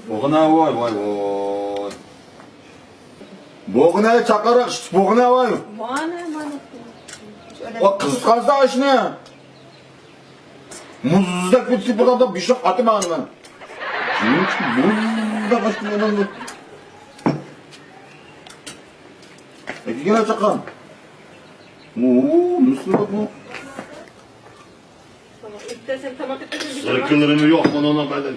Boğuna vay vay vay. Boğuna çakarak boğuna vay. Mana. O kız kazda işine. Muzdek bitsi burada da bir şey atma anı ben. Muzdek aşkım olan bu. Peki gene çakan. Müslüm bak mı? İstersen tabak etmesin. Sırkılırımı yok mu ona kadar.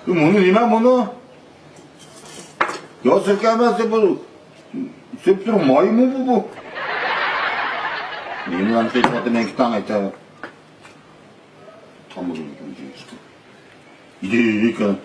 Bunu yemem bunu. Ya sökemezse bu. Söktür may mı bu? Benim lan seçmedim iki tane yeter. Tam olur işte. İyi kan.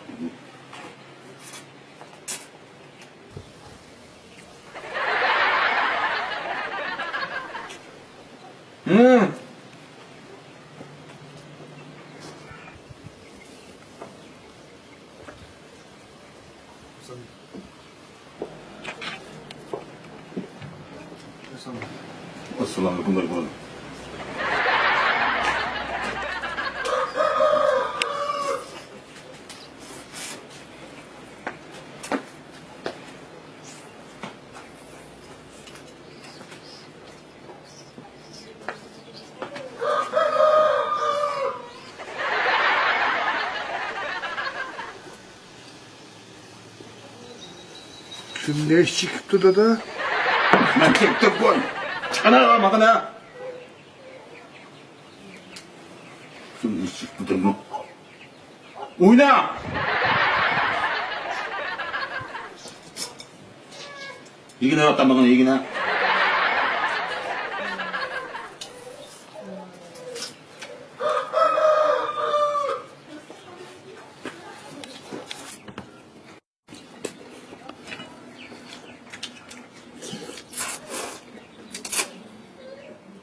Assalamualaikum warahmatullahi wabarakatuh. Şimdi ne iş çıktı da? Ben çektim koy. Çıkana bakın ha. Şimdi iş çıktı mı? Oyna. İgine atma bakın igine.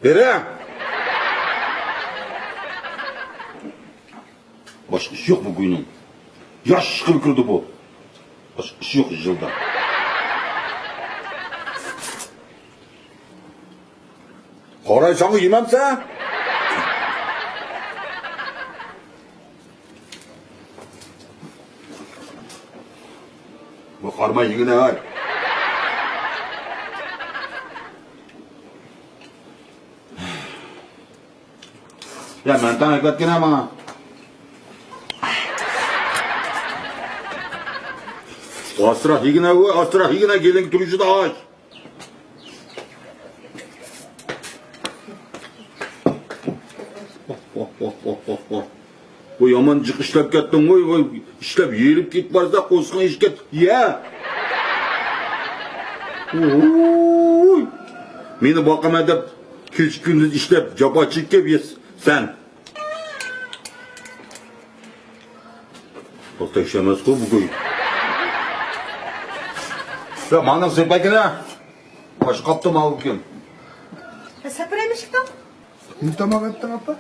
Bere. Başka iş yok bu kuyunun. Yaş kırkırdı bu. Başka iş yok yılda. Koray sana yememse? Bu karma yine var. Ya mantan eklet gene bana. Astra higine gelin turşu da aç. Bu yamancık işlep kettin koy, işlep yiyilip git varsa koşsun iş ket, ye. Beni bakım edip, hiç gündüz işlep, caba çekip yes, sen. Bak da işlemez ko bu koy. Ya mandan sepekine, baş kaptım al bugün. Sepremiş tam. Tamam ettim apa?